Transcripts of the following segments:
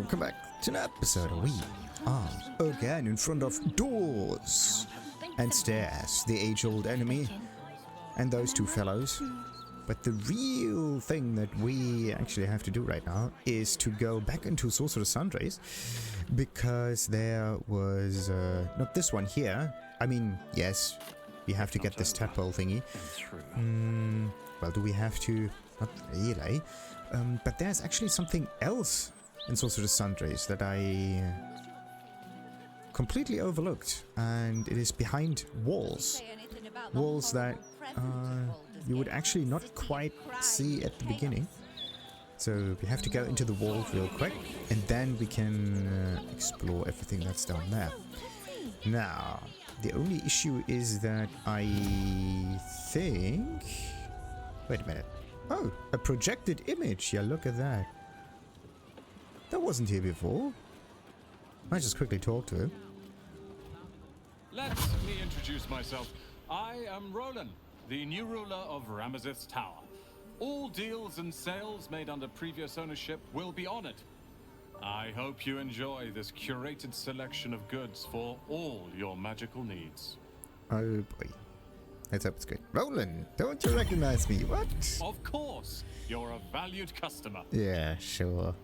welcome back to an episode. We are again in front of doors and stairs, the age-old enemy, and those two fellows. But the real thing that we actually have to do right now is to go back into Sorcerer's Soundries, because there was not this one here. I mean, yes, we have to get this tadpole thingy. Well, do we have to? Not really. But there's actually something else in Sorcerer's Soundries that I completely overlooked, and it is behind walls. Walls that you would actually not quite see at the beginning. So we have to go into the wall real quick, and then we can explore everything that's down there. Now, the only issue is that I think... Wait a minute. Oh, a projected image. Yeah, look at that. That wasn't here before. I just quickly talk to him. Let me introduce myself. I am Rolan, the new ruler of Ramazith's Tower. All deals and sales made under previous ownership will be honored. I hope you enjoy this curated selection of goods for all your magical needs. Oh boy. Let's hope it's good. Rolan, don't you recognize me? What? Of course, you're a valued customer. Yeah, sure.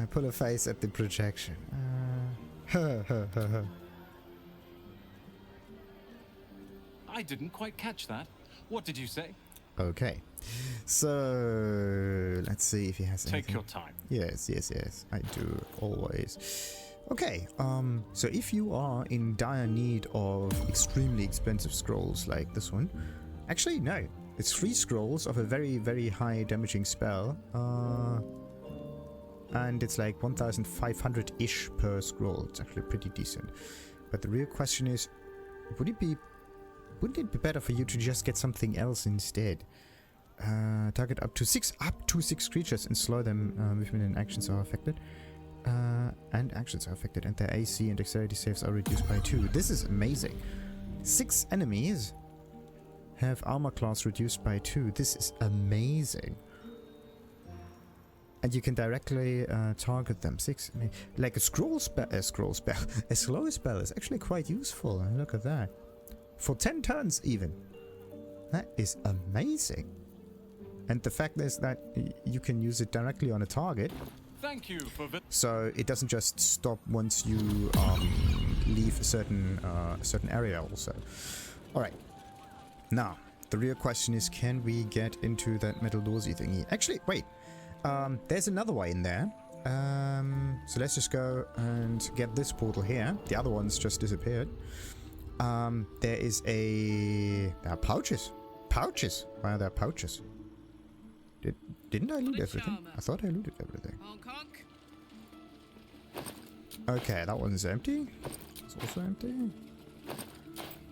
Pull a face at the projection. I didn't quite catch that. What did you say? Okay. So, let's see if he has anything. Take your time. Yes, yes, yes. I do, always. Okay, so if you are in dire need of extremely expensive scrolls like this one... Actually, no. It's 3 scrolls of a very, very high damaging spell. And it's like 1,500-ish per scroll. It's actually pretty decent. But the real question is, wouldn't it be better for you to just get something else instead? Target up to 6 creatures and slow them. Movement and actions are affected. And their AC and dexterity saves are reduced by 2. This is amazing. 6 enemies have armor class reduced by 2. This is amazing. And you can directly target them. 6, like a slow spell is actually quite useful. And look at that. For 10 turns even. That is amazing. And the fact is that you can use it directly on a target. Thank you for so it doesn't just stop once you leave a certain area also. Alright. Now, the real question is, can we get into that metal doorsy thingy? Actually, wait. There's another way in there. So let's just go and get this portal here. The other one's just disappeared. There is there are pouches. Pouches. Why are there pouches? Didn't I loot everything? I thought I looted everything. Okay, that one's empty. It's also empty.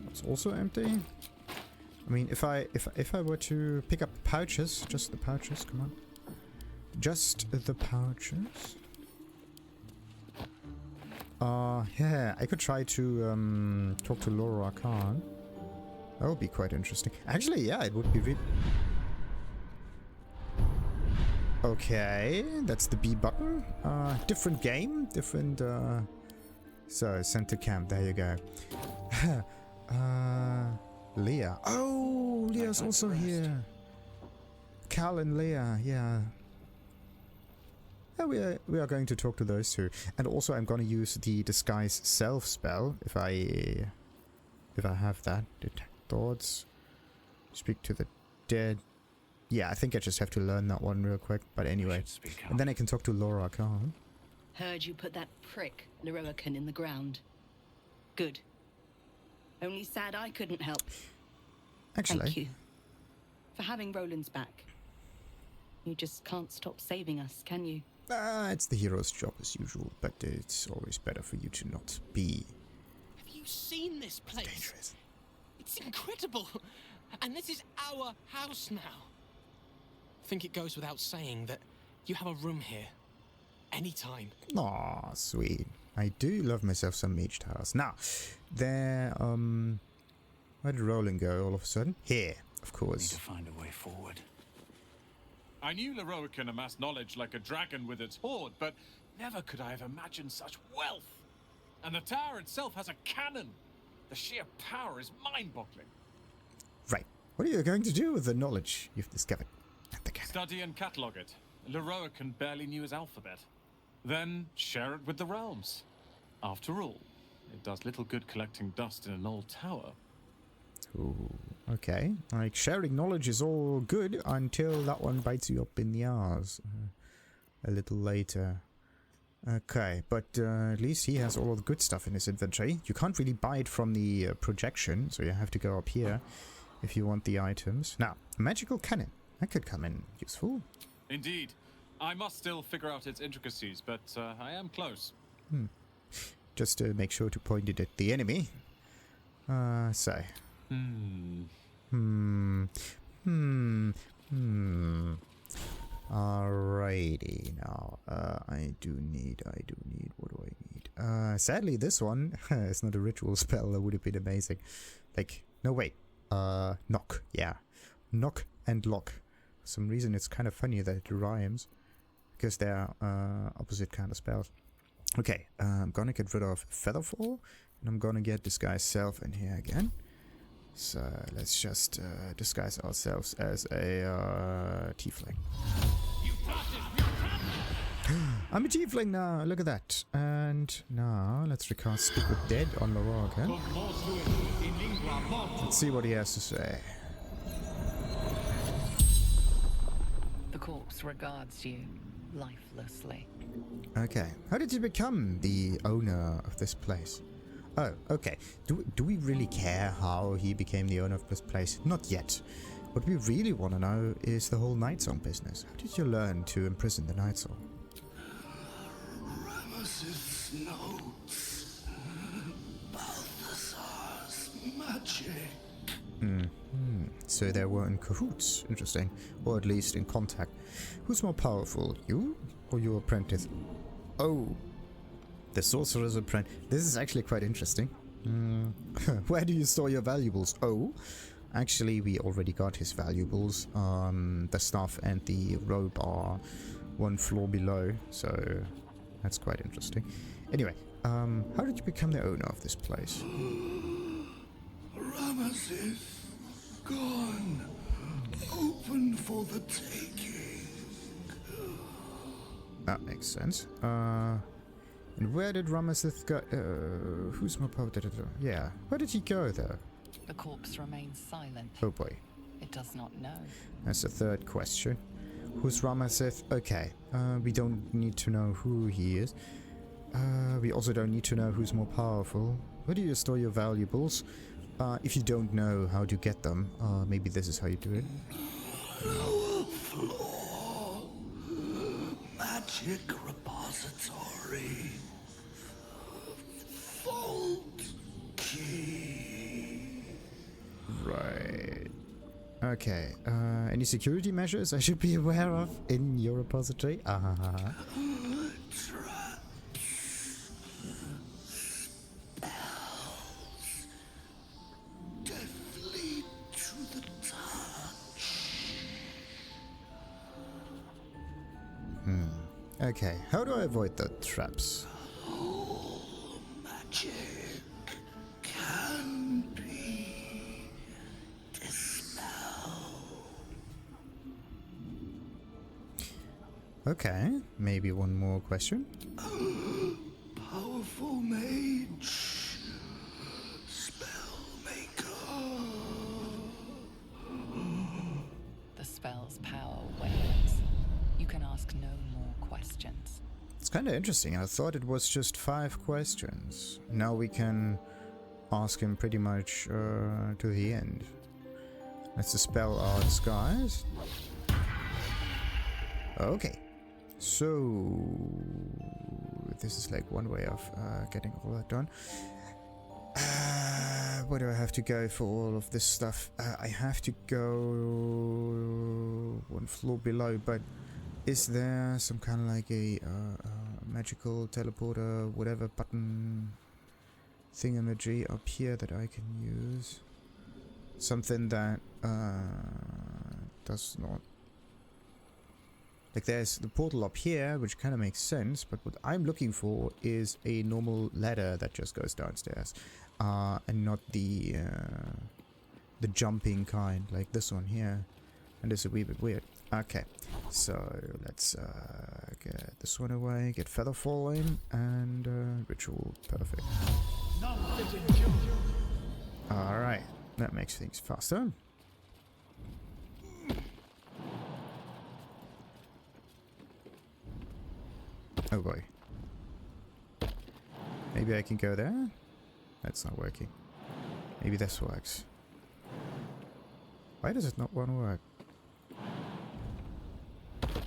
That's also empty. I mean, if I were to pick up the pouches, just the pouches, come on. Just the pouches. Yeah, I could try to talk to Lorroakan. That would be quite interesting. Actually, yeah, it would be really... Okay, that's the B button. Different game, different... So, sent to camp, there you go. Lia. Oh, Lia's also here. Cal and Lia, yeah. Yeah, we are going to talk to those two. And also I'm going to use the disguise self spell if I have that. Detect thoughts. Speak to the dead. Yeah, I think I just have to learn that one real quick. But anyway. And then I can talk to Lorroakan. Heard you put that prick Lorroakan in the ground. Good. Only sad I couldn't help. Actually. Thank you. For having Roland's back. You just can't stop saving us, can you? It's the hero's job as usual, but it's always better for you to not be... Have you seen this place? Dangerous. It's incredible. And this is our house now. I think it goes without saying that you have a room here. Anytime. Aw, sweet. I do love myself some mage towers. Now, there, where did Rolan go all of a sudden? Here, of course. Need to find a way forward. I knew Lorroakan amassed knowledge like a dragon with its hoard, but Never could I have imagined such wealth. And the tower itself has a cannon. The sheer power is mind-boggling. Right. What are you going to do with the knowledge you've discovered at the cannon? Study and catalogue it. Lorroakan barely knew his alphabet. Then share it with the realms. After all, it does little good collecting dust in an old tower. Ooh, okay. Like, sharing knowledge is all good until that one bites you up in the arse. A little later. Okay, but at least he has all of the good stuff in his inventory. You can't really buy it from the projection, so you have to go up here if you want the items. Now, a magical cannon. That could come in useful. Indeed. I must still figure out its intricacies, but I am close. Just to make sure to point it at the enemy. So. Alrighty, now, I do need, what do I need? Sadly, this one is not a ritual spell. That would have been amazing. Like, no, wait. Knock, yeah. Knock and lock. For some reason, it's kind of funny that it rhymes, because they're opposite kind of spells. Okay, I'm gonna get rid of Featherfall, and I'm gonna get Disguise Self in here again. So let's just disguise ourselves as a tiefling. I'm a tiefling now, look at that. And now let's recast Speak with Dead on Lorraine. Let's see what he has to say. The corpse regards you lifelessly. Okay, how did you become the owner of this place? Oh, okay. Do we really care how he became the owner of this place? Not yet. What we really want to know is the whole Night Song business. How did you learn to imprison the Night Song? Ramesses notes. Balthasar's magic. So they were in cahoots. Interesting. Or at least in contact. Who's more powerful, you or your apprentice? Oh. The Sorcerer's Apprentice. This is actually quite interesting. Where do you store your valuables? Oh, actually we already got his valuables. The staff and the robe are one floor below, so that's quite interesting. Anyway, how did you become the owner of this place? Ramesses gone. Open for the taking. That makes sense. And where did Ramesses go? Who's more powerful? Yeah. Where did he go, though? The corpse remains silent. Oh boy. It does not know. That's the third question. Who's Ramesses? Okay. We don't need to know who he is. We also don't need to know who's more powerful. Where do you store your valuables? If you don't know how to get them, maybe this is how you do it. Lower floor. Magic repository. Vault key. Right. Okay. Any security measures I should be aware of in your repository? Traps. Spells. Deathly to the touch. Okay. How do I avoid the traps? All magic can be dispelled. Okay. Maybe one more question. Powerful mage. Spellmaker. The spell's power wanes. You can ask no more questions. It's kind of interesting. I thought it was just 5 questions. Now we can ask him pretty much to the end. Let's dispel our disguise. Okay. So this is like one way of getting all that done. Where do I have to go for all of this stuff? I have to go one floor below, but is there some kind of like a magical teleporter, whatever button thingamajig up here that I can use? Something that does not Like there's the portal up here, which kind of makes sense, but what I'm looking for is a normal ladder that just goes downstairs, and not the jumping kind, like this one here. And it's a wee bit weird. Okay, so let's get this one away, get feather falling, and ritual, perfect. Alright, that makes things faster. Oh boy. Maybe I can go there? That's not working. Maybe this works. Why does it not want to work?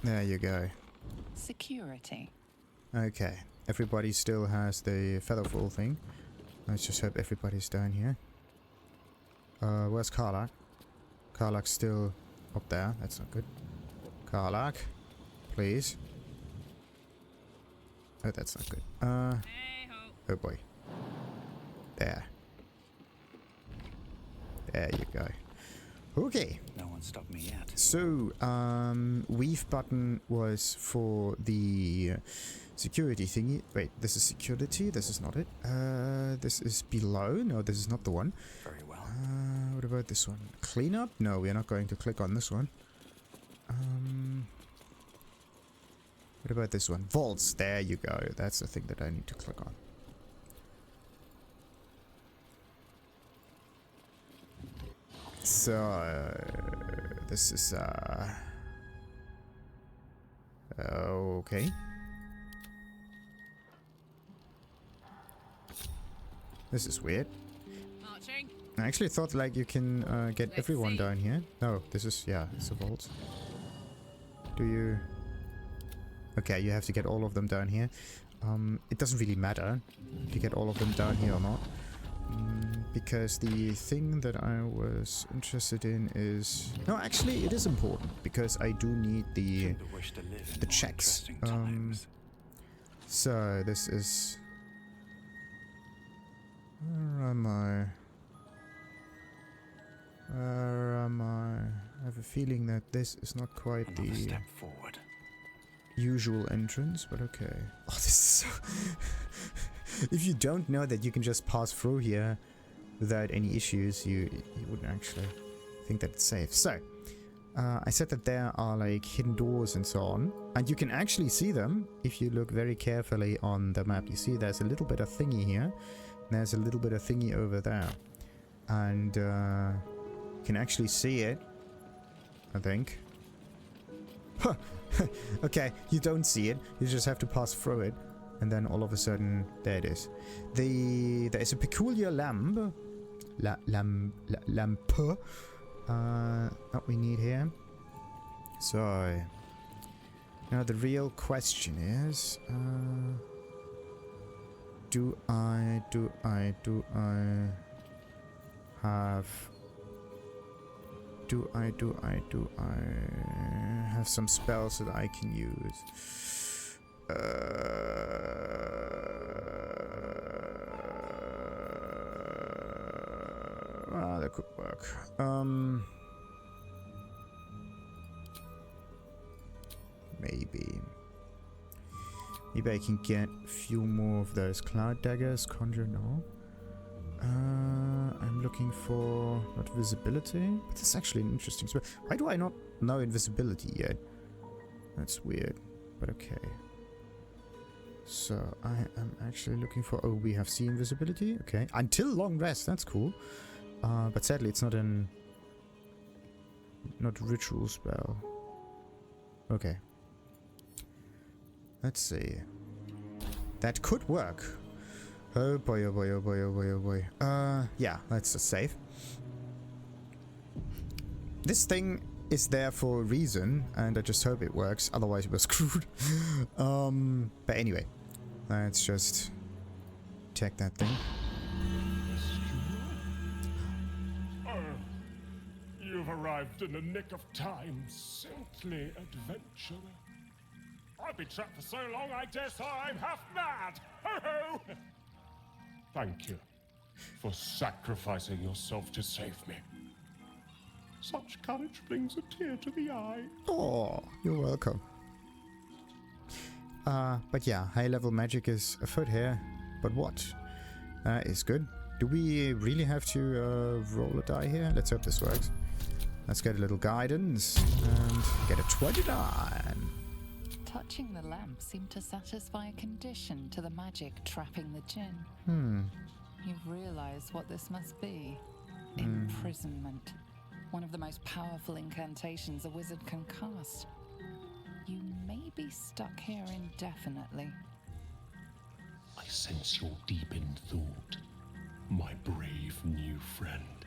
There you go. Security. Okay. Everybody still has the featherfall thing. Let's just hope everybody's down here. Where's Karlach? Karlach's still up there. That's not good. Karlach, please. Oh, that's not good. Oh boy. There. There you go. Okay. No one stopped me yet. So, weave button was for the security thingy. Wait, this is security? This is not it. This is below. No, this is not the one. Very well. What about this one? Cleanup? No, we are not going to click on this one. What about this one? Vaults. There you go. That's the thing that I need to click on. So, this is, okay. This is weird. Marching. I actually thought, like, you can, get everyone down here. No, this is, yeah, it's a vault. Do you... Okay, you have to get all of them down here. It doesn't really matter if you get all of them down here or not. Because the thing that I was interested in is... No, actually, it is important, because I do need the checks. So, this is... Where am I? Where am I? I have a feeling that this is not quite the step forward. Usual entrance, but okay. Oh, this is so... If you don't know that you can just pass through here without any issues, you wouldn't actually think that it's safe. So, I said that there are like hidden doors and so on, and you can actually see them if you look very carefully on the map. You see there's a little bit of thingy here, and there's a little bit of thingy over there, and you can actually see it, I think. Huh. Okay, you don't see it, you just have to pass through it. And then all of a sudden, there it is. There is a peculiar lamp. Lamp. That we need here. So, now the real question is, do I have some spells that I can use? That could work. Maybe I can get a few more of those cloud daggers. Conjure, no. I'm looking for not visibility, but that's actually an interesting spell. Why do I not know invisibility yet? That's weird, but okay. So I am actually looking for... Oh, we have seen visibility. Okay, until long rest. That's cool. But sadly, it's not a ritual spell. Okay. Let's see. That could work. Oh boy! Oh boy! Oh boy! Oh boy! Oh boy! Yeah. Let's just save. This thing is there for a reason, and I just hope it works. Otherwise, we're screwed. But anyway. Let's just check that thing. Oh, you've arrived in the nick of time, saintly adventurer. I've been trapped for so long, I dare say I'm half mad. Ho ho! Thank you for sacrificing yourself to save me. Such courage brings a tear to the eye. Oh, you're welcome. But yeah, high-level magic is afoot here. But what? Is good. Do we really have to roll a die here? Let's hope this works. Let's get a little guidance and get a 29. Touching the lamp seemed to satisfy a condition to the magic trapping the Djinn. You've realized what this must be. Imprisonment. One of the most powerful incantations a wizard can cast. You may be stuck here indefinitely. I sense you're deep in thought, my brave new friend.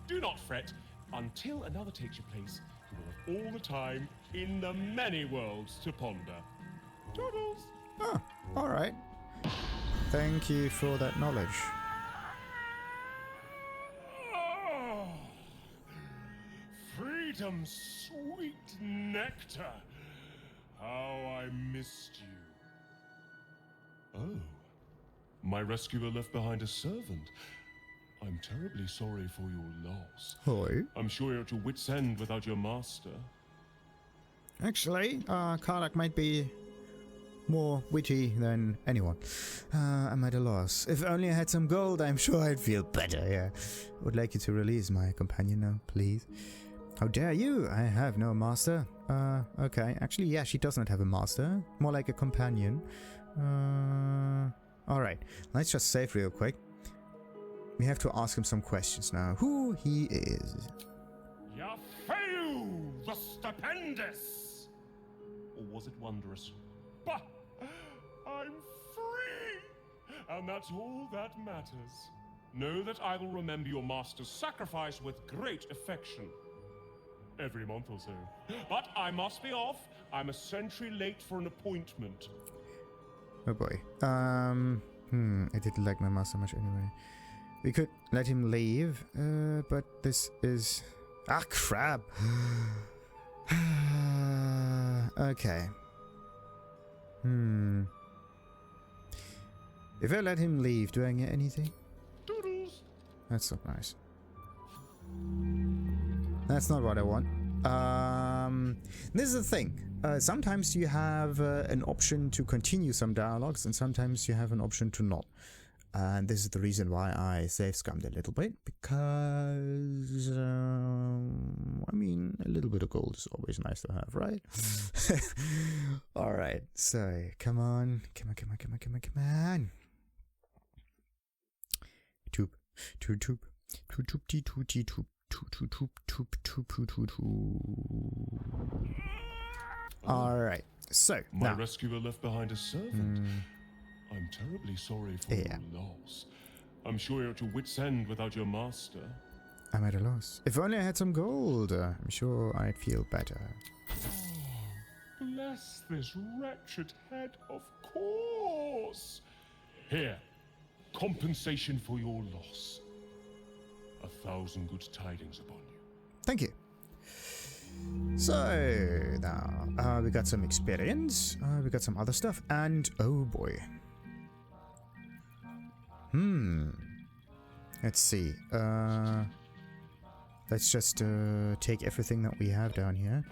Do not fret. Until another takes your place, you will have all the time in the many worlds to ponder. Toodles! Oh, alright. Thank you for that knowledge. Oh, freedom's sweet nectar. How I missed you. Oh, my rescuer left behind a servant. I'm terribly sorry for your loss. Hi. I'm sure you're at your wit's end without your master. Actually, Karlak might be more witty than anyone. I'm at a loss. If only I had some gold, I'm sure I'd feel better, yeah. Would like you to release my companion now, please. How dare you? I have no master. Okay. Actually, yeah, she does not have a master. More like a companion. Alright. Let's just save real quick. We have to ask him some questions now. Who he is. Yafeu, the stupendous! Or was it wondrous? Bah! I'm free! And that's all that matters. Know that I will remember your master's sacrifice with great affection. Every month or so. But I must be off. I'm a century late for an appointment. Oh boy. I didn't like my master much anyway. We could let him leave, but this is... Ah, crap! Okay. If I let him leave, do I get anything? Doodles! That's not nice. That's not what I want. This is the thing. Sometimes you have an option to continue some dialogues, and sometimes you have an option to not. And this is the reason why I save-scummed a little bit, because, I mean, a little bit of gold is always nice to have, right? Alright, so, come on. Toop. Alright, so, My now. rescuer left behind a servant. I'm terribly sorry for your loss. I'm sure you're at your wit's end without your master. I'm at a loss. If only I had some gold, I'm sure I'd feel better. Bless this wretched head, of course. Here, compensation for your loss. 1,000 good tidings upon you. Thank you. So, now, we got some experience, we got some other stuff, and oh boy. Let's see. Let's just take everything that we have down here.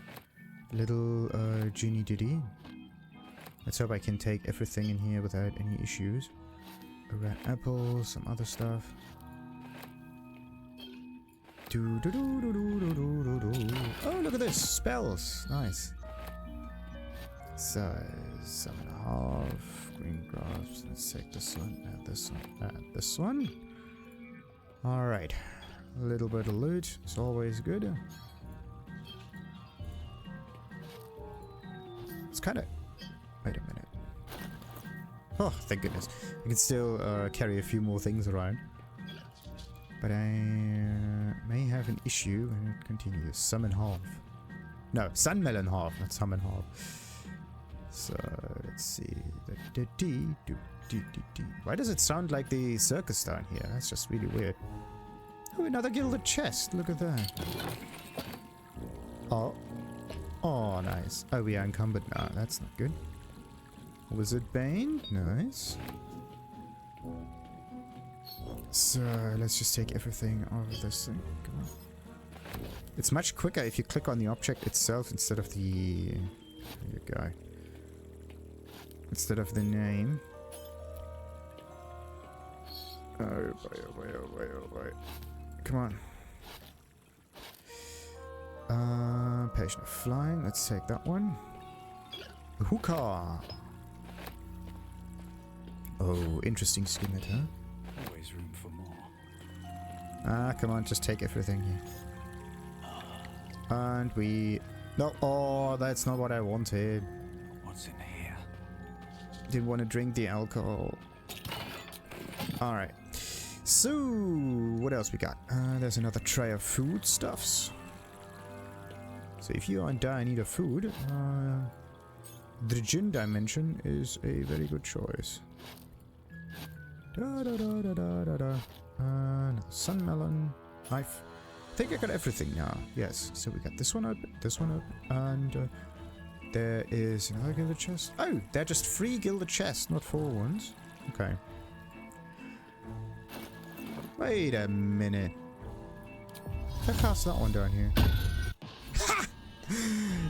Little Djinni Ditty. Let's hope I can take everything in here without any issues. A red apple, some other stuff. Oh, look at this! Spells! Nice. So, 7.5. Green grass. Let's take this one. Add this one. Add this one. Alright. A little bit of loot. It's always good. It's kind of... Wait a minute. Oh, thank goodness. I can still carry a few more things around. But I may have an issue when it continues. Summon half. No, Sunmelon half, not summon half. So, let's see. Why does it sound like the circus down here? That's just really weird. Oh, another gilded chest. Look at that. Oh. Oh, nice. Oh, we are encumbered now. That's not good. Wizard Bane. Nice. So, let's just take everything out of this thing. Come on. It's much quicker if you click on the object itself instead of the... There you go. instead of the name. Oh boy, oh boy, oh boy, oh boy. Come on. Patient of Flying. Let's take that one. Hookah. Oh, interesting skin, huh? Always room for more. Ah, come on, just take everything here. And we... No, oh, that's not what I wanted. What's in here? Didn't want to drink the alcohol. Alright. So, what else we got? There's another tray of foodstuffs. So if you are in dire need of food, the Djinn dimension is a very good choice. Da da da da da da da. Sunmelon, knife. I think I got everything now. Yes. So we got this one open, and there is another gilded chest. Oh, they're just 3 gilded chests, not 4 ones. Okay. Wait a minute. I cast that one down here. Ha!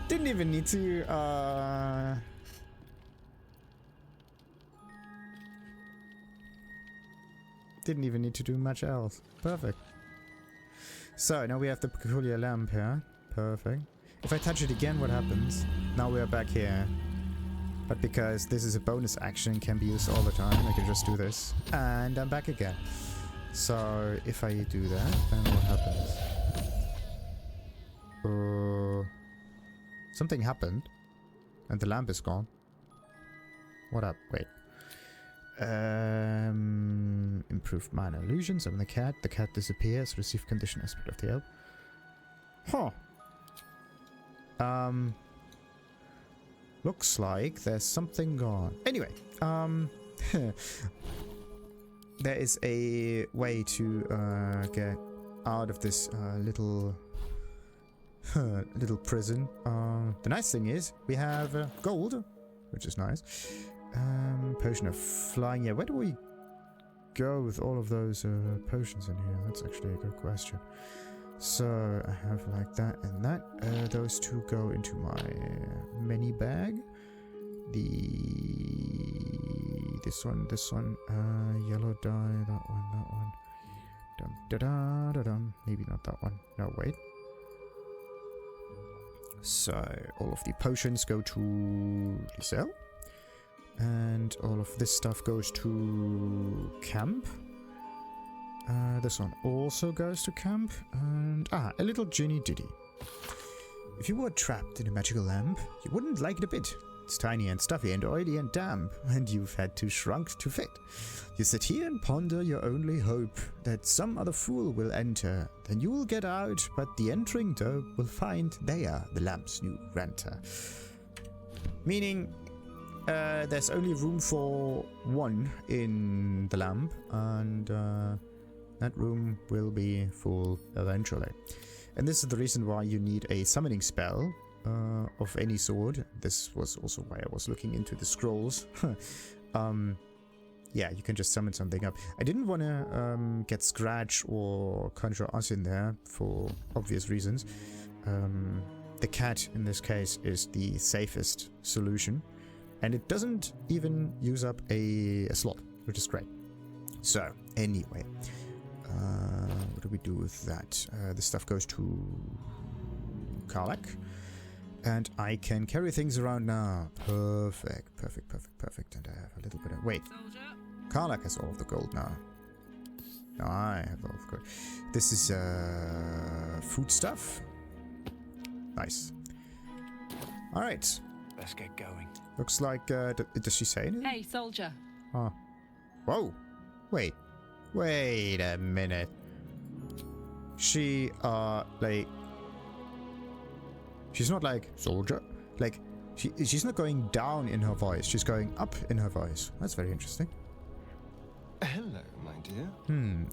Didn't even need to. Didn't even need to do much else. Perfect. So, now we have the peculiar lamp here. Perfect. If I touch it again, what happens? Now we are back here. But because this is a bonus action, can be used all the time, I can just do this. And I'm back again. So, if I do that, then what happens? Something happened. And the lamp is gone. What up? Wait. Improved minor illusions. Summon the cat. The cat disappears. Receive condition aspect of the elf. Huh. Looks like there's something gone. Anyway, there is a way to get out of this little prison. The nice thing is we have gold, which is nice. Potion of flying. Yeah, where do we go with all of those potions in here? That's actually a good question. So I have like that and that. Those 2 go into my mini bag. This one, yellow dye, that one. Dum da da da dum. Maybe not that one. No, wait. So all of the potions go to Lisel. And all of this stuff goes to camp. This one also goes to camp. And a little Djinni Ditty. If you were trapped in a magical lamp, you wouldn't like it a bit. It's tiny and stuffy and oily and damp, and you've had to shrunk to fit. You sit here and ponder your only hope that some other fool will enter. Then you will get out, but the entering doe will find they are the lamp's new renter. Meaning, there's only room for 1 in the lamp, and that room will be full eventually. And this is the reason why you need a summoning spell of any sort. This was also why I was looking into the scrolls. Yeah, you can just summon something up. I didn't want to get Scratch or Conjure Us in there for obvious reasons. The cat, in this case, is the safest solution. And it doesn't even use up a slot, which is great. So, anyway. What do we do with that? This stuff goes to Karlak. And I can carry things around now. Perfect. And I have a little bit of... Wait. Karlak has all of the gold now. No, I have all of the gold. This is food stuff. Nice. Alright. Let's get going. Looks like... does she say anything? Hey, soldier. Oh. Whoa. Wait a minute. She, like... She's not like, soldier. Like, she's not going down in her voice. She's going up in her voice. That's very interesting. Hello, my dear.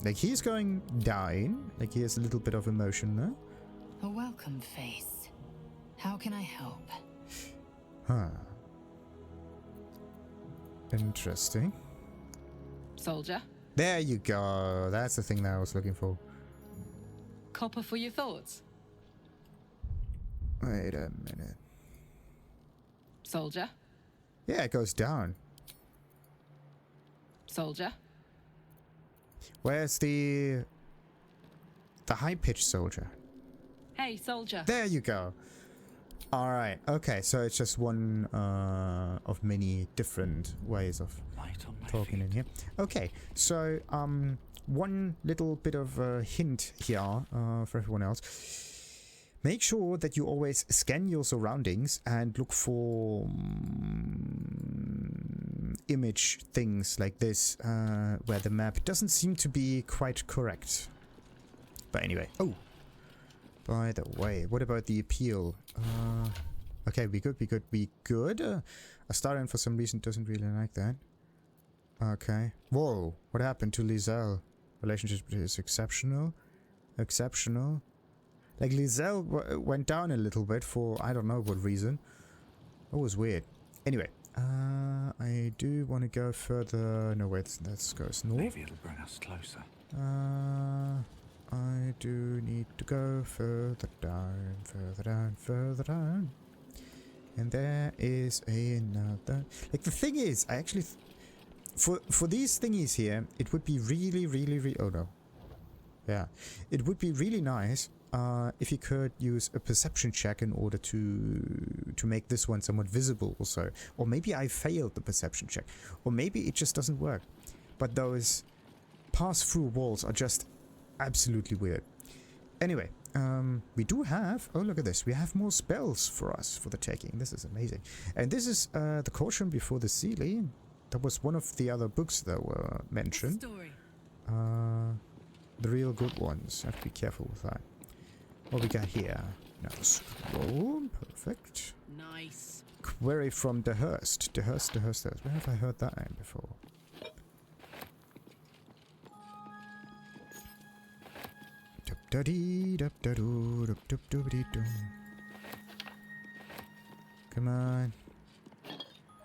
Like he's going down. Like he has a little bit of emotion there. A welcome face. How can I help? Huh. Interesting. Soldier. There you go. That's the thing that I was looking for. Copper for your thoughts. Wait a minute. Soldier. Yeah, it goes down. Soldier. Where's the high-pitched soldier? Hey, soldier. There you go. All right. Okay, so it's just one of many different ways of talking in here. Okay, so one little bit of a hint here for everyone else. Make sure that you always scan your surroundings and look for image things like this, where the map doesn't seem to be quite correct. But anyway, oh, by the way, what about the appeal? Okay, we good. Astarion for some reason doesn't really like that. Okay. Whoa, what happened to Lizelle? Relationship is exceptional. Exceptional. Like, Lizelle went down a little bit for I don't know what reason. That was weird. Anyway, I do want to go further. No, wait, that goes north. Maybe it'll bring us closer. I do need to go further down, further down, further down. And there is another. Like, the thing is, I actually, for these thingies here, it would be really. Oh no. Yeah, it would be really nice if you could use a perception check in order to make this one somewhat visible also. Or maybe I failed the perception check. Or maybe it just doesn't work. But those pass-through walls are just absolutely weird. Anyway, we do have... Oh, look at this. We have more spells for us for the taking. This is amazing. And this is the Caution Before the Seelie. That was one of the other books that were mentioned. The real good ones. Have to be careful with that. What we got here? Now, scroll. Perfect. Nice. Query from DeHurst. DeHurst. Where have I heard that name before? Come on.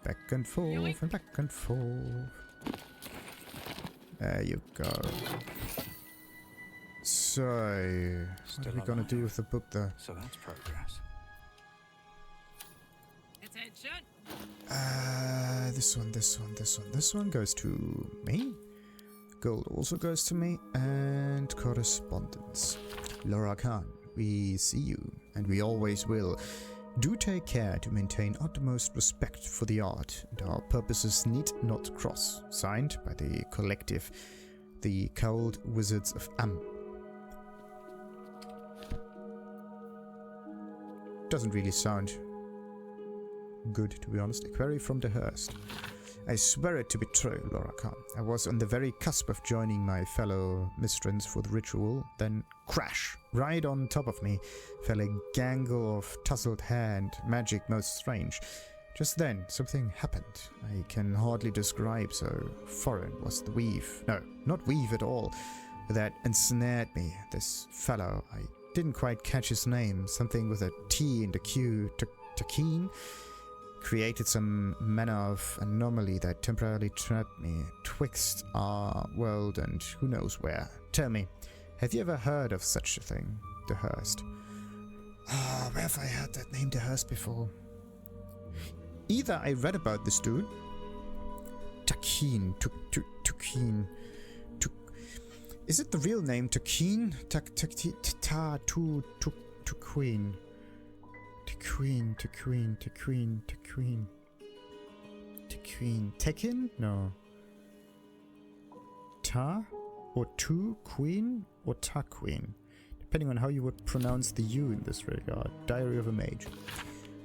Back and forth and back and forth. There you go. So, what are we gonna do with the book there? So that's progress. Attention. This one goes to me. Gold also goes to me. And Correspondence. Lorroakan, we see you, and we always will. Do take care to maintain utmost respect for the art, and our purposes need not cross. Signed by the collective, the Cold Wizards of Am. Doesn't really sound good, to be honest. A query from DeHurst. I swear it to be true, Lorroakan. I was on the very cusp of joining my fellow miscreants for the ritual, then crash! Right on top of me fell a gangle of tousled hair and magic most strange. Just then, something happened. I can hardly describe, so foreign was the weave. No, not weave at all. That ensnared me, this fellow. I didn't quite catch his name. Something with a T in the Q. Takeen? Created some manner of anomaly that temporarily trapped me twixt our world and who knows where. Tell me, have you ever heard of such a thing, DeHurst? Ah, where have I heard that name DeHurst before? Either I read about this dude, Takeen, Tukeen. Is it the real name, Takeen? Tukeen. Tekken? No. Ta? Or Tu Queen? Or Ta Queen? Depending on how you would pronounce the U in this regard. Diary of a Mage.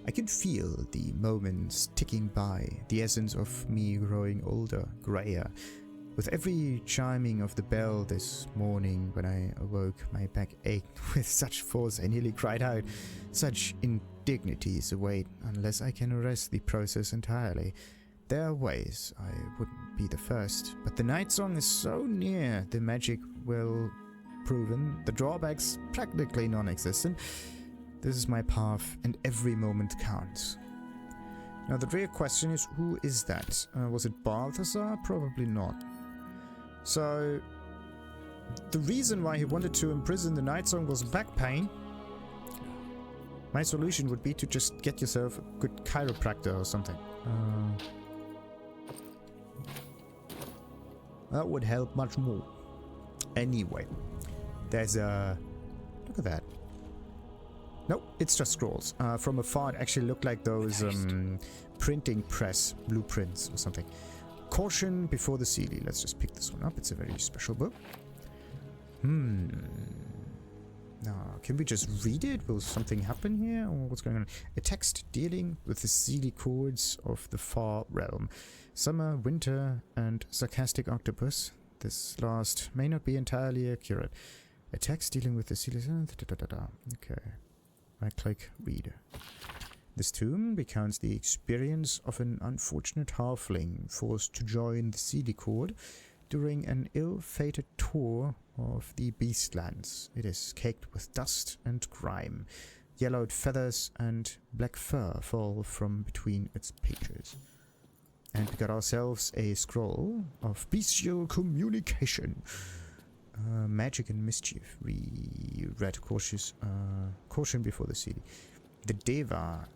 I can feel the moments ticking by, the essence of me growing older, grayer. With every chiming of the bell this morning when I awoke, my back ached with such force I nearly cried out. Such indignities await unless I can arrest the process entirely. There are ways, I wouldn't be the first, but the night song is so near, the magic well proven, the drawbacks practically non-existent. This is my path, and every moment counts. Now the real question is, who is that? Was it Balthazar? Probably not. So, the reason why he wanted to imprison the Night Song was back pain. My solution would be to just get yourself a good chiropractor or something. That would help much more. Anyway, there's a... Look at that. Nope, it's just scrolls. From afar, it actually looked like those printing press blueprints or something. Caution Before the Seelie. Let's just pick this one up. It's a very special book. Now, can we just read it? Will something happen here? Or what's going on? A text dealing with the Seelie chords of the far realm. Summer, winter, and sarcastic octopus. This last may not be entirely accurate. A text dealing with the Seelie... Okay. Right-click, read. This tome recounts the experience of an unfortunate halfling forced to join the Seelie Court during an ill-fated tour of the Beastlands. It is caked with dust and grime. Yellowed feathers and black fur fall from between its pages. And we got ourselves a scroll of bestial communication. Magic and mischief. We read Caution Before the Seelie. The Deva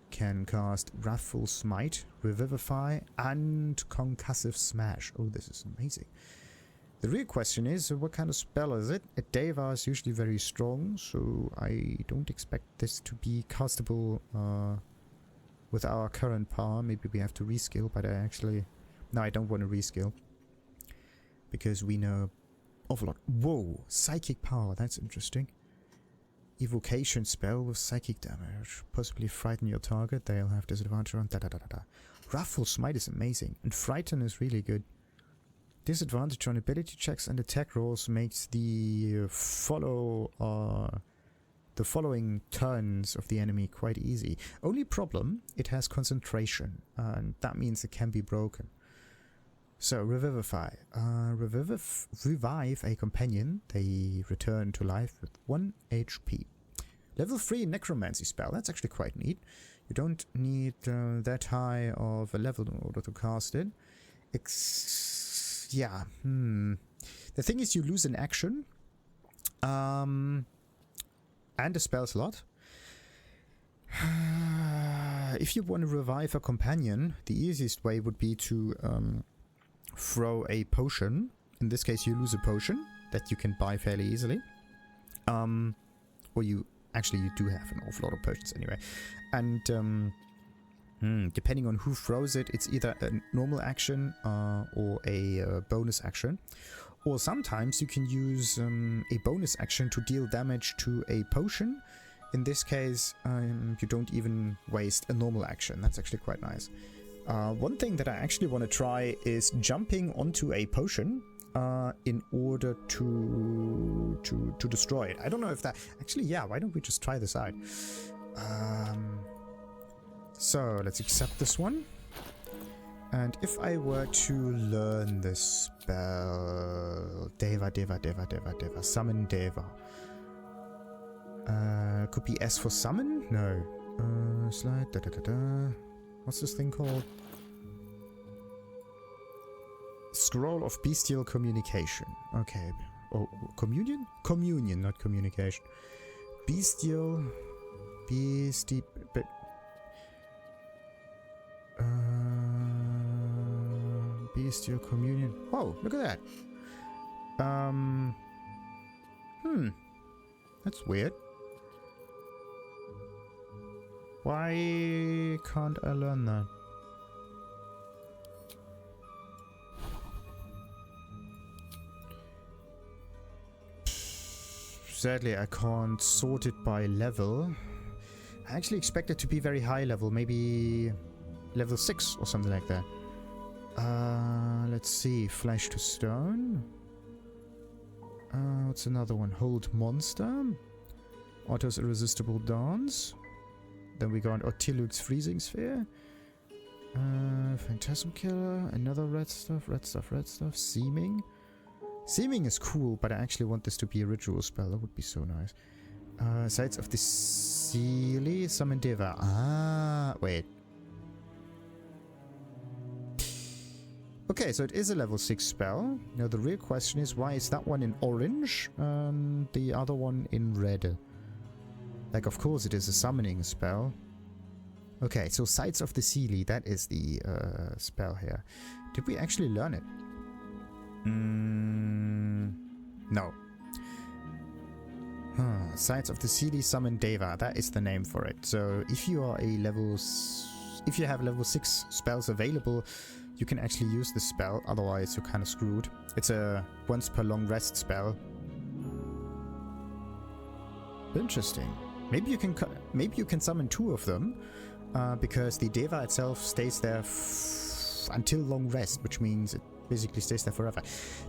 can cast Wrathful Smite, Revivify, and Concussive Smash. Oh, this is amazing. The real question is, what kind of spell is it? A Deva is usually very strong, so I don't expect this to be castable with our current power. Maybe we have to reskill, but no, I don't want to reskill. Because we know awful lot. Whoa, psychic power, that's interesting. Evocation spell with psychic damage. Possibly frighten your target. They'll have disadvantage on Wrathful Smite is amazing. And Frighten is really good. Disadvantage on ability checks and attack rolls makes the following turns of the enemy quite easy. Only problem, it has concentration. And that means it can be broken. So, Revivify. Revive a companion. They return to life with 1 HP. Level 3 Necromancy spell. That's actually quite neat. You don't need that high of a level in order to cast it. Yeah. The thing is, you lose an action. And a spell slot. If you want to revive a companion, the easiest way would be to... throw a potion. In this case, you lose a potion that you can buy fairly easily. Or you do have an awful lot of potions anyway. And depending on who throws it, it's either a normal action or a bonus action. Or sometimes you can use a bonus action to deal damage to a potion. In this case, you don't even waste a normal action. That's actually quite nice. One thing that I actually want to try is jumping onto a potion in order to destroy it. I don't know if that... Actually, yeah, why don't we just try this out? So, let's accept this one. And if I were to learn this spell... Deva. Summon Deva. Could be S for summon? No. Slide, What's this thing called? Scroll of Bestial Communication. Okay. Oh, communion? Communion, not communication. Bestial... Bestial Communion. Oh, look at that. That's weird. Why can't I learn that? Sadly, I can't sort it by level. I actually expect it to be very high level, maybe level 6 or something like that. Let's see, Flesh to Stone. What's another one? Hold Monster. Otto's Irresistible Dance. Then we got Otiluk's Freezing Sphere. Phantasm Killer. Another red stuff. Seeming. Seeming is cool, but I actually want this to be a ritual spell. That would be so nice. Sides of the Seelie. Summon Deva. Ah, wait. Okay, so it is a level 6 spell. Now the real question is, why is that one in orange and the other one in red? Like, of course it is a summoning spell. Okay, so Sights of the Seelie, that is the spell here. Did we actually learn it? No. Sights of the Seelie summon Deva, that is the name for it. So if you are a if you have level 6 spells available, you can actually use this spell, otherwise you're kind of screwed. It's a once per long rest spell. Interesting. Maybe you can summon 2 of them, because the Deva itself stays there until long rest, which means it basically stays there forever.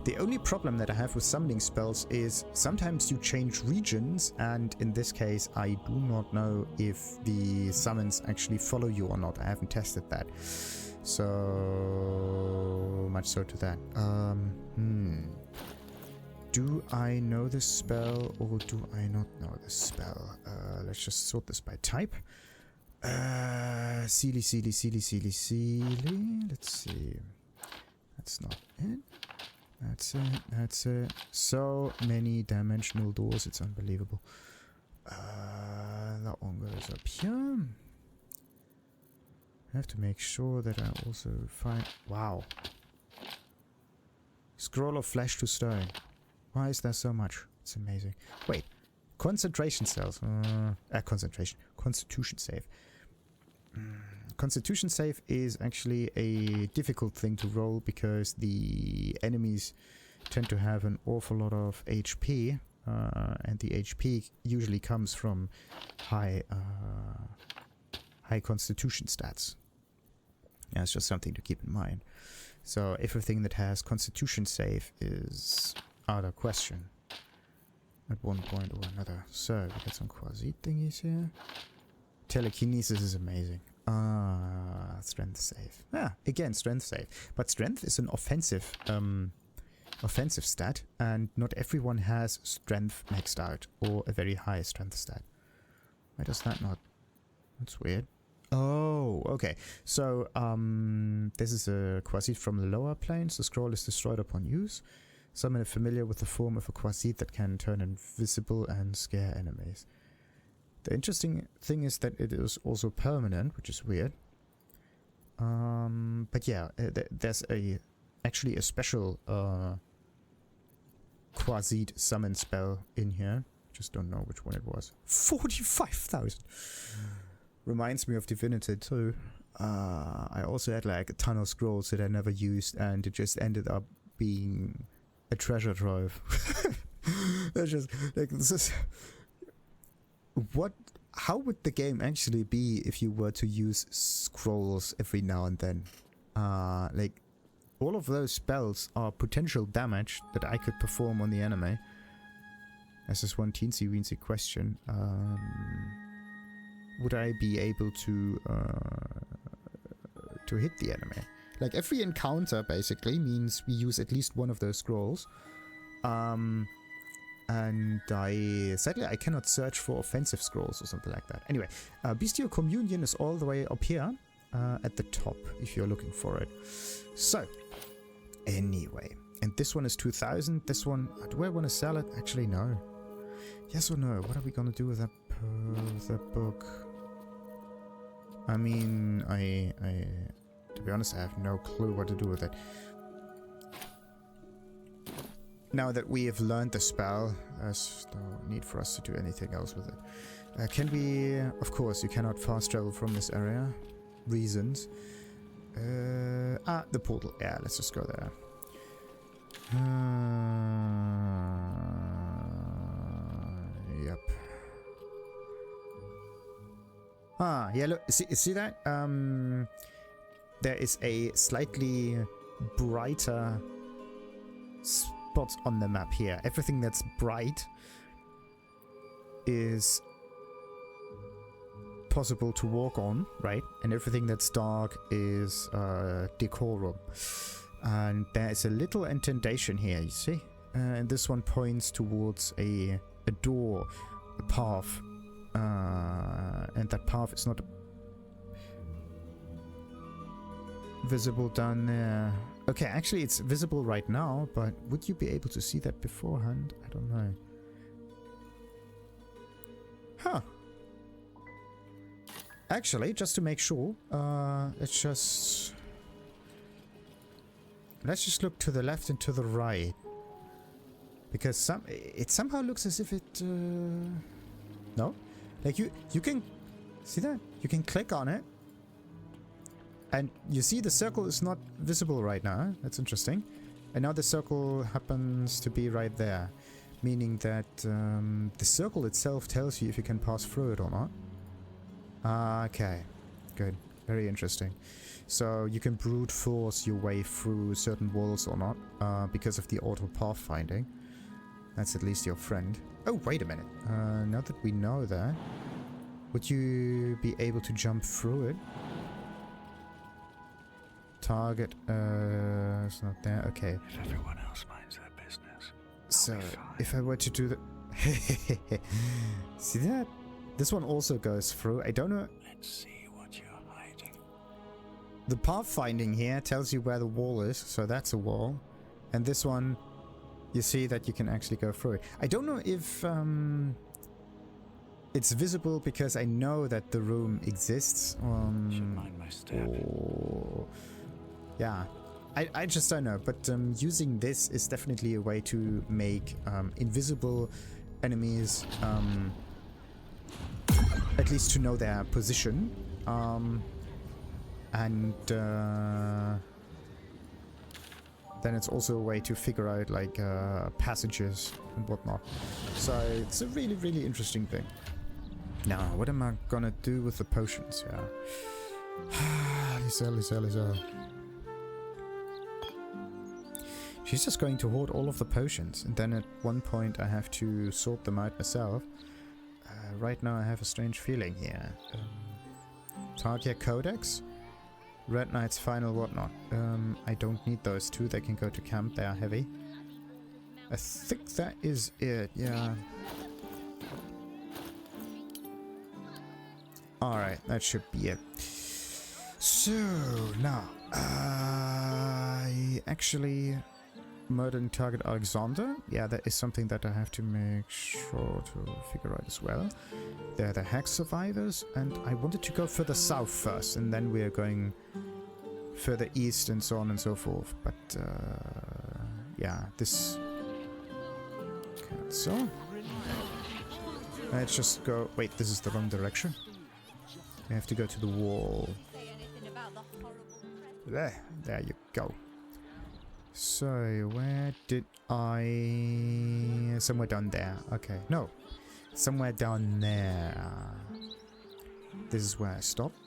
The only problem that I have with summoning spells is sometimes you change regions, and in this case I do not know if the summons actually follow you or not. I haven't tested that. So much so to that. Do I know this spell or do I not know this spell? Let's just sort this by type. Seelie. Let's see. That's not it. That's it. So many dimensional doors, it's unbelievable. That one goes up here. I have to make sure that I also find... Wow. Scroll of flesh to stone. Why is there so much? It's amazing. Wait. Concentration cells. Constitution save. Constitution save is actually a difficult thing to roll because the enemies tend to have an awful lot of HP, and the HP usually comes from high constitution stats. Yeah, it's just something to keep in mind. So everything that has constitution save is out of question at one point or another. So we got some quasi thingies here. Telekinesis is amazing. Strength save. Again, strength save. But strength is an offensive stat, and not everyone has strength maxed out or a very high strength stat. Why does that not? That's weird. Oh, okay. So, this is a quasi from the lower planes. The scroll is destroyed upon use. Summon a familiar with the form of a quasi that can turn invisible and scare enemies. The interesting thing is that it is also permanent, which is weird. But yeah, there's actually a special quasi summon spell in here. Just don't know which one it was. 45,000! Reminds me of Divinity too. I also had like a ton of scrolls that I never used, and it just ended up being a treasure trove. It's just like, this is... How would the game actually be if you were to use scrolls every now and then? Like, all of those spells are potential damage that I could perform on the enemy. That's just one teensy-weensy question. Would I be able to hit the enemy? Like, every encounter basically means we use at least one of those scrolls. And sadly I cannot search for offensive scrolls or something like that. Anyway, Bestial Communion is all the way up here at the top if you're looking for it. So, anyway, and this one is 2,000. This one, do I want to sell it? Actually, no. Yes or no? What are we gonna do with that book? I mean, to be honest, I have no clue what to do with it. Now that we have learned the spell, there's no need for us to do anything else with it. Can we... Of course, you cannot fast travel from this area. Reasons. The portal. Yeah, let's just go there. Yep. Yeah, look, see that? There is a slightly brighter spot on the map here. Everything that's bright is possible to walk on, right? And everything that's dark is decorum. And there is a little indentation here, you see? And this one points towards a door, a path. And that path is not visible down there. Okay, actually it's visible right now, but would you be able to see that beforehand? I don't know. Huh. Actually, just to make sure, let's just look to the left and to the right. Because it somehow looks as if it... no? Like you can... See that? You can click on it. And you see the circle is not visible right now. That's interesting. And now the circle happens to be right there. Meaning that the circle itself tells you if you can pass through it or not. Okay. Good. Very interesting. So you can brute force your way through certain walls or not. Because of the auto pathfinding. That's at least your friend. Oh, wait a minute. Now that we know that, would you be able to jump through it? Target, it's not there. Okay. If everyone else minds their business. So, if I were to do the... See that? This one also goes through. I don't know... Let's see what you're hiding. The pathfinding here tells you where the wall is, so that's a wall. And this one... You see that you can actually go through it. I don't know if it's visible because I know that the room exists. Should mind my step. Or, yeah, I just don't know. But using this is definitely a way to make invisible enemies, at least to know their position, and. Then it's also a way to figure out like passages and whatnot. So it's a really, really interesting thing. Now, what am I gonna do with the potions here? Lisa. She's just going to hoard all of the potions, and then at one point I have to sort them out myself. Right now I have a strange feeling here. Targia Codex? Red Knight's Final whatnot. I don't need those two. They can go to camp. They are heavy. I think that is it. Yeah. Alright, that should be it. So, now. I actually... Murdering target Alexander. Yeah, that is something that I have to make sure to figure out as well. They're the Hex survivors, and I wanted to go further south first, and then we're going further east and so on and so forth. But, yeah, this... Cancel. Let's just go... Wait, this is the wrong direction. We have to go to the wall. There you go. So, where did I... Somewhere down there. Okay, no. Somewhere down there. This is where I stopped.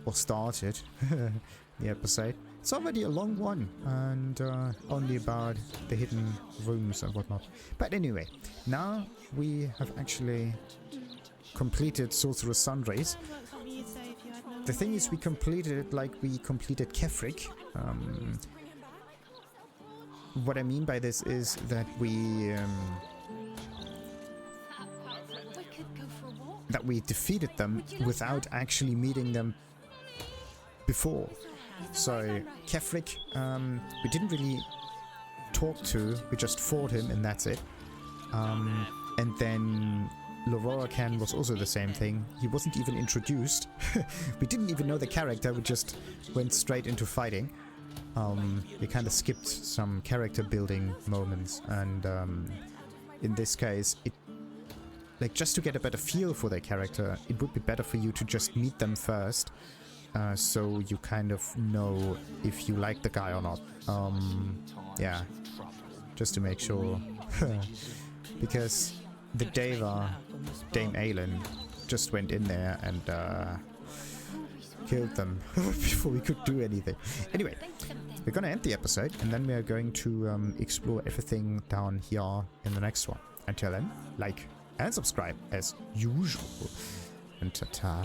Or started the episode. It's already a long one. And only about the hidden rooms and whatnot. But anyway, now we have actually completed Sorcerer's Soundries. The thing is, we completed it like we completed Kefrik. What I mean by this is that we defeated them without actually meeting them before. So Kefrik, we didn't really talk to, we just fought him and that's it. And then Dead Lorroakan was also the same thing. He wasn't even introduced. We didn't even know the character, we just went straight into fighting. We kind of skipped some character building moments, and in this case, just to get a better feel for their character, it would be better for you to just meet them first, so you kind of know if you like the guy or not. Yeah, just to make sure, because the Deva, Dame Aelin, just went in there and killed them before we could do anything. Anyway, we're gonna end the episode, and then we are going to explore everything down here in the next one. Until then, like and subscribe as usual. And ta-ta.